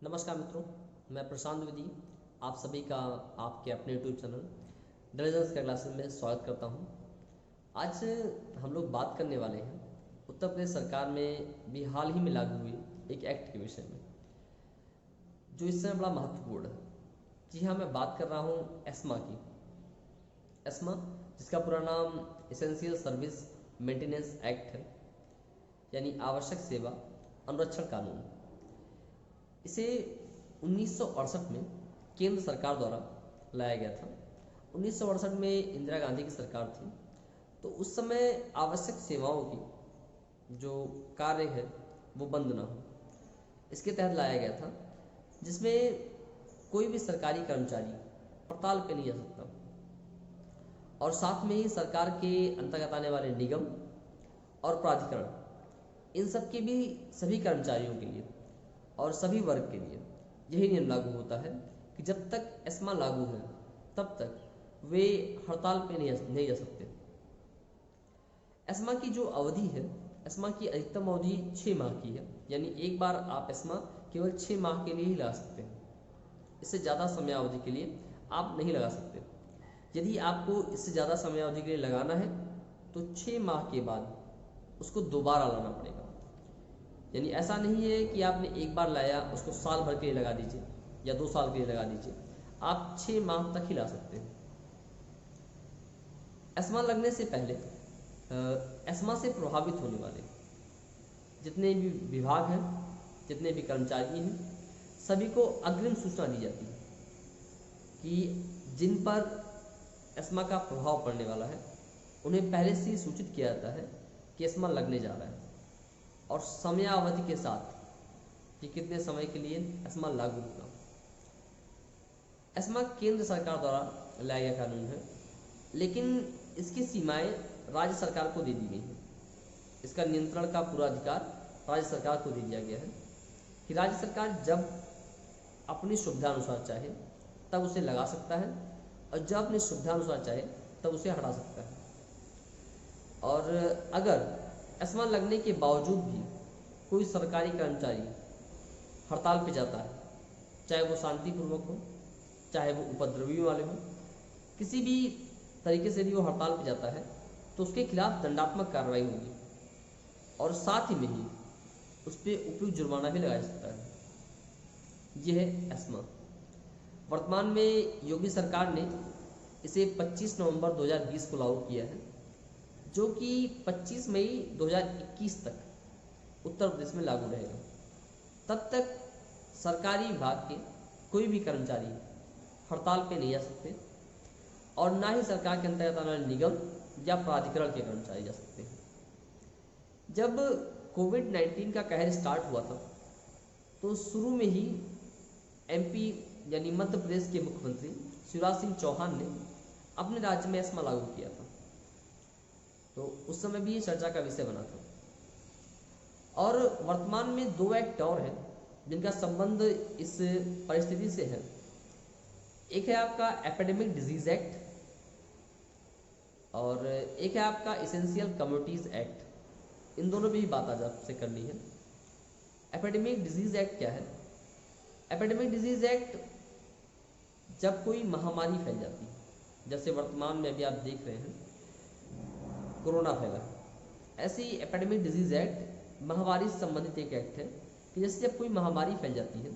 नमस्कार मित्रों, मैं प्रशांत विधि आप सभी का आपके अपने यूट्यूब चैनल इंटेलिजेंस का क्लासेस में स्वागत करता हूं। आज हम लोग बात करने वाले हैं उत्तर प्रदेश सरकार में भी हाल ही में लागू हुई एक एक्ट के विषय में, जो इस समय बड़ा महत्वपूर्ण है। जी हाँ, मैं बात कर रहा हूँ एस्मा की। एस्मा, जिसका पूरा नाम एसेंशियल सर्विस मेंटेनेंस एक्ट है, यानी आवश्यक सेवा अनुरक्षण कानून। इसे 1968 में केंद्र सरकार द्वारा लाया गया था। 1968 में इंदिरा गांधी की सरकार थी, तो उस समय आवश्यक सेवाओं की जो कार्य है वो बंद ना हो, इसके तहत लाया गया था, जिसमें कोई भी सरकारी कर्मचारी हड़ताल पे नहीं जा सकता, और साथ में ही सरकार के अंतर्गत आने वाले निगम और प्राधिकरण, इन सब के भी सभी कर्मचारियों के लिए और सभी वर्ग के लिए यही नियम लागू होता है कि जब तक एस्मा लागू है तब तक वे हड़ताल पे नहीं जा सकते। एस्मा की जो अवधि है, एस्मा की अधिकतम अवधि 6 माह की है, यानी एक बार आप एस्मा केवल 6 माह के लिए ही लगा सकते हैं। इससे ज़्यादा समयावधि के लिए आप नहीं लगा सकते। यदि आपको इससे ज़्यादा समयावधि के लिए लगाना है तो 6 माह के बाद उसको दोबारा लाना पड़ेगा। यानी ऐसा नहीं है कि आपने एक बार लाया उसको साल भर के लिए लगा दीजिए या 2 साल के लिए लगा दीजिए, आप 6 माह तक ही ला सकते हैं। एस्मा लगने से पहले एस्मा से प्रभावित होने वाले जितने भी विभाग हैं, जितने भी कर्मचारी हैं, सभी को अग्रिम सूचना दी जाती है कि जिन पर एस्मा का प्रभाव पड़ने वाला है उन्हें पहले से ही सूचित किया जाता है कि एस्मा लगने जा रहा है, और समयावधि के साथ कि कितने समय के लिए एस्मा लागू होगा। एस्मा केंद्र सरकार द्वारा लाया गया कानून है, लेकिन इसकी सीमाएं राज्य सरकार को दे दी गई हैं। इसका नियंत्रण का पूरा अधिकार राज्य सरकार को दे दिया गया है कि राज्य सरकार जब अपनी सुविधानुसार चाहे तब उसे लगा सकता है, और जब अपनी सुविधानुसार चाहे तब उसे हटा सकता है। और अगर एस्मा लगने के बावजूद भी कोई सरकारी कर्मचारी हड़ताल पे जाता है, चाहे वो शांतिपूर्वक हो, चाहे वो उपद्रवियों वाले हो, किसी भी तरीके से भी वो हड़ताल पे जाता है, तो उसके खिलाफ दंडात्मक कार्रवाई होगी, और साथ ही में ही उस पर उपयुक्त जुर्माना भी लगाया सकता है। यह है एस्मा। वर्तमान में योगी सरकार ने इसे 25 नवंबर 2020 को लागू किया है, जो कि 25 मई 2021 तक उत्तर प्रदेश में लागू रहेगा। तब तक सरकारी विभाग के कोई भी कर्मचारी हड़ताल पे नहीं जा सकते, और ना ही सरकार के अंतर्गत आने वाले निगम या प्राधिकरण के कर्मचारी जा सकते हैं। जब कोविड-19 का कहर स्टार्ट हुआ था, तो शुरू में ही एमपी यानी मध्य प्रदेश के मुख्यमंत्री शिवराज सिंह चौहान ने अपने राज्य में एस्मा लागू किया था, तो उस समय भी ये चर्चा का विषय बना था। और वर्तमान में 2 एक्ट और हैं जिनका संबंध इस परिस्थिति से है। एक है आपका एपिडेमिक डिजीज एक्ट, और एक है आपका एसेंशियल कम्युनिटीज एक्ट। इन दोनों भी बात आज आपसे करनी है। एपिडेमिक डिजीज एक्ट क्या है? एपिडेमिक डिजीज एक्ट जब कोई महामारी फैल जाती है, जैसे वर्तमान में अभी आप देख रहे हैं कोरोना फैला है, ऐसी एपिडेमिक डिजीज एक्ट महामारी से संबंधित एक एक्ट है कि जैसे जब कोई महामारी फैल जाती है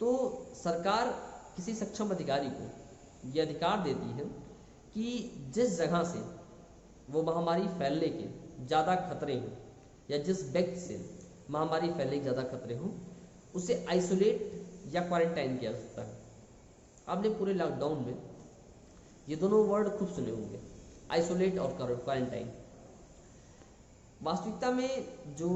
तो सरकार किसी सक्षम अधिकारी को यह अधिकार देती है कि जिस जगह से वो महामारी फैलने के ज़्यादा खतरे हों, या जिस व्यक्ति से महामारी फैलने के ज़्यादा खतरे हों, उसे आइसोलेट या क्वारंटाइन किया जा सकता है। आपने पूरे लॉकडाउन में ये दोनों वर्ड खूब सुने होंगे, आइसोलेट और क्वारंटाइन। वास्तविकता में जो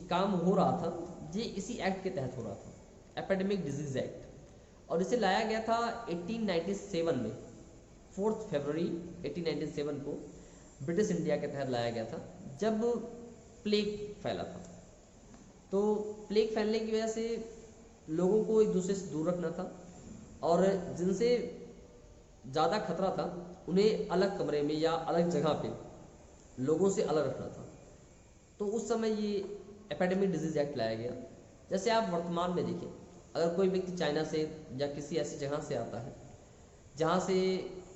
काम हो रहा था ये इसी एक्ट के तहत हो रहा था, एपिडेमिक डिजीज एक्ट, और इसे लाया गया था 1897 में। 4 फरवरी 1897 को ब्रिटिश इंडिया के तहत लाया गया था, जब प्लेग फैला था। तो प्लेग फैलने की वजह से लोगों को एक दूसरे से दूर रखना था, और जिनसे ज़्यादा खतरा था उन्हें अलग कमरे में या अलग जगह पे लोगों से अलग रखना था। तो उस समय ये एपिडेमिक डिजीज एक्ट लाया गया। जैसे आप वर्तमान में देखें अगर कोई व्यक्ति चाइना से या किसी ऐसी जगह से आता है जहाँ से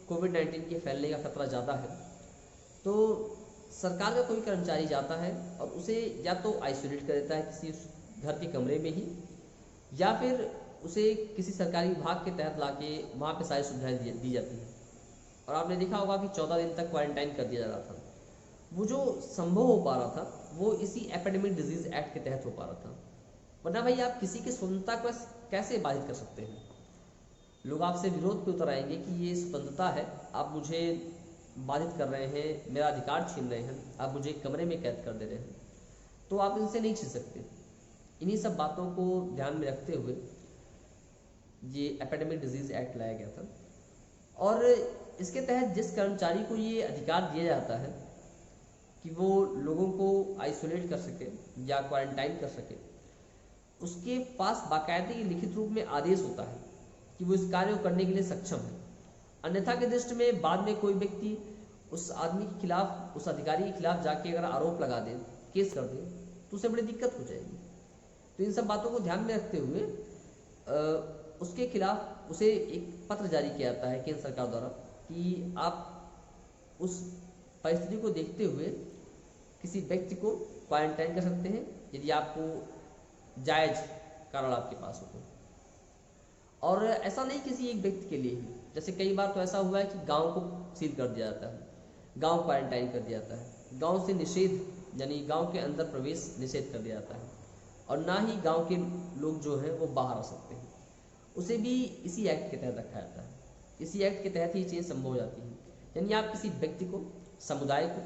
कोविड-19 के फैलने का खतरा ज़्यादा है, तो सरकार का कोई कर्मचारी जाता है और उसे या तो आइसोलेट कर देता है किसी घर के कमरे में ही, या फिर उसे किसी सरकारी विभाग के तहत लाके वहाँ पे सारी सुविधाएं दी जाती हैं। और आपने देखा होगा कि 14 दिन तक क्वारंटाइन कर दिया जा रहा था। वो जो संभव हो पा रहा था वो इसी एपिडेमिक डिजीज एक्ट के तहत हो पा रहा था, वरना भाई आप किसी की स्वतंत्रता को कैसे बाधित कर सकते हैं। लोग आपसे विरोध पे उतर आएंगे कि ये स्वतंत्रता है, आप मुझे बाधित कर रहे हैं, मेरा अधिकार छीन रहे हैं, आप मुझे कमरे में कैद कर दे रहे हैं, तो आप इनसे नहीं छीन सकते। इन्हीं सब बातों को ध्यान में रखते हुए ये एपिडेमिक डिजीज एक्ट लाया गया था। और इसके तहत जिस कर्मचारी को ये अधिकार दिया जाता है कि वो लोगों को आइसोलेट कर सके या क्वारंटाइन कर सके, उसके पास बाकायदे लिखित रूप में आदेश होता है कि वो इस कार्य को करने के लिए सक्षम है। अन्यथा के दृष्टि में बाद में कोई व्यक्ति उस आदमी के खिलाफ, उस अधिकारी के खिलाफ जाके अगर आरोप लगा दे, केस कर दे, तो उसे बड़ी दिक्कत हो जाएगी। तो इन सब बातों को ध्यान में रखते हुए उसके खिलाफ उसे एक पत्र जारी किया जाता है केंद्र सरकार द्वारा कि आप उस परिस्थिति को देखते हुए किसी व्यक्ति को क्वारंटाइन कर सकते हैं यदि आपको जायज कारण आपके पास हो तो। और ऐसा नहीं किसी एक व्यक्ति के लिए ही, जैसे कई बार तो ऐसा हुआ है कि गांव को सील कर दिया जाता है, गांव क्वारंटाइन कर दिया जाता है, गांव से निषेध यानी गांव के अंदर प्रवेश निषेध कर दिया जाता है, और ना ही गांव के लोग जो हैं वो बाहर आ सकते हैं। उसे भी इसी एक्ट के तहत रखा जाता है। इसी एक्ट के तहत ही चीज़ संभव हो जाती है। यानी आप किसी व्यक्ति को, समुदाय को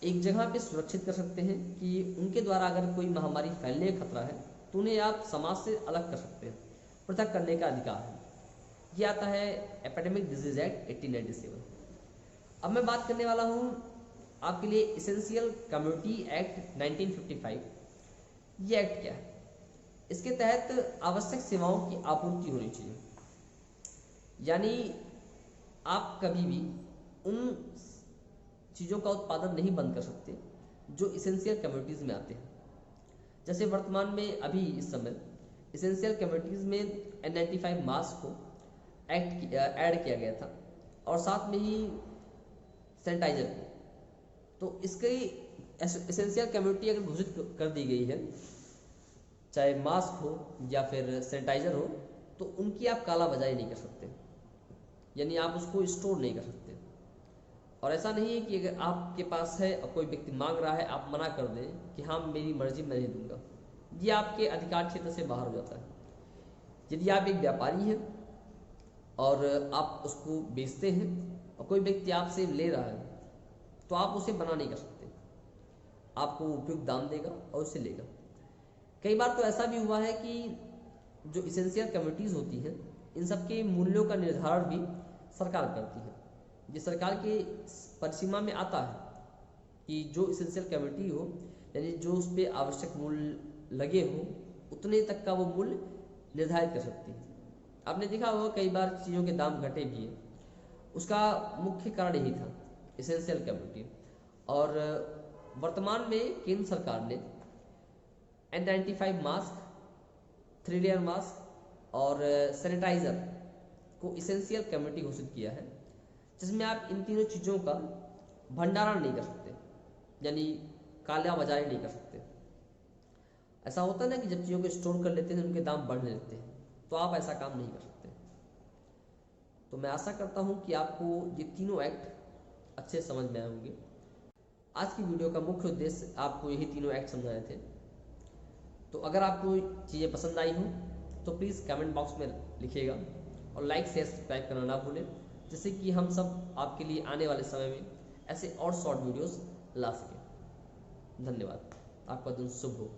एक जगह पे सुरक्षित कर सकते हैं कि उनके द्वारा अगर कोई महामारी फैलने का खतरा है तो उन्हें आप समाज से अलग कर सकते हैं, पृथक करने का अधिकार है। ये आता है एपिडेमिक डिजीज एक्ट 1897। अब मैं बात करने वाला हूँ आपके लिए एसेंशियल कम्युनिटी एक्ट 1955। ये एक्ट क्या है? इसके तहत आवश्यक सेवाओं की आपूर्ति होनी चाहिए, यानी आप कभी भी उन चीज़ों का उत्पादन नहीं बंद कर सकते जो इसेंशियल कम्युनिटीज़ में आते हैं। जैसे वर्तमान में अभी इस समय इसेंशियल कम्युनिटीज़ में N95 मास्क को ऐड किया गया था और साथ में ही सैनिटाइजर को। तो इसकी एसेंशियल कम्युनिटी अगर घोषित कर दी गई है, चाहे मास्क हो या फिर सैनिटाइजर हो, तो उनकी आप कालाबाजारी नहीं कर सकते, यानी आप उसको स्टोर नहीं कर सकते। और ऐसा नहीं है कि अगर आपके पास है और कोई व्यक्ति मांग रहा है आप मना कर दें कि हाँ मेरी मर्जी मैं नहीं दूंगा, ये आपके अधिकार क्षेत्र से बाहर हो जाता है। यदि आप एक व्यापारी हैं और आप उसको बेचते हैं और कोई व्यक्ति आपसे ले रहा है तो आप उसे मना नहीं कर सकते, आपको उपयुक्त दाम देगा और उसे लेगा। कई बार तो ऐसा भी हुआ है कि जो इसेंशियल कम्युनिटीज़ होती हैं इन सब के मूल्यों का निर्धारण भी सरकार करती है। ये सरकार के परिसीमा में आता है कि जो इसेंशियल कम्युनिटी हो, यानी जो उस पर आवश्यक मूल्य लगे हो, उतने तक का वो मूल्य निर्धारित कर सकती है। आपने देखा होगा कई बार चीज़ों के दाम घटे भी हैं, उसका मुख्य कारण यही था, इसेंशियल कम्युनिटी। और वर्तमान में केंद्र सरकार ने N95 मास्क, 3 लेयर मास्क और सैनिटाइज़र को इसेंशियल कम्युनिटी घोषित किया है, जिसमें आप इन तीनों चीज़ों का भंडारण नहीं कर सकते, यानी काला बाजारी नहीं कर सकते। ऐसा होता है ना कि जब चीज़ों को स्टोर कर लेते हैं उनके दाम बढ़ने लगते हैं, तो आप ऐसा काम नहीं कर सकते। तो मैं आशा करता हूँ कि आपको ये तीनों एक्ट अच्छे समझ में आए होंगे। आज की वीडियो का मुख्य उद्देश्य आपको यही तीनों एक्ट समझाने थे। तो अगर आपको चीज़ें पसंद आई हो तो प्लीज़ कमेंट बॉक्स में लिखिएगा और लाइक शेयर सब्सक्राइब करना ना भूलें, जिससे कि हम सब आपके लिए आने वाले समय में ऐसे और शॉर्ट वीडियोस ला सकें। धन्यवाद। आपका दिन शुभ हो।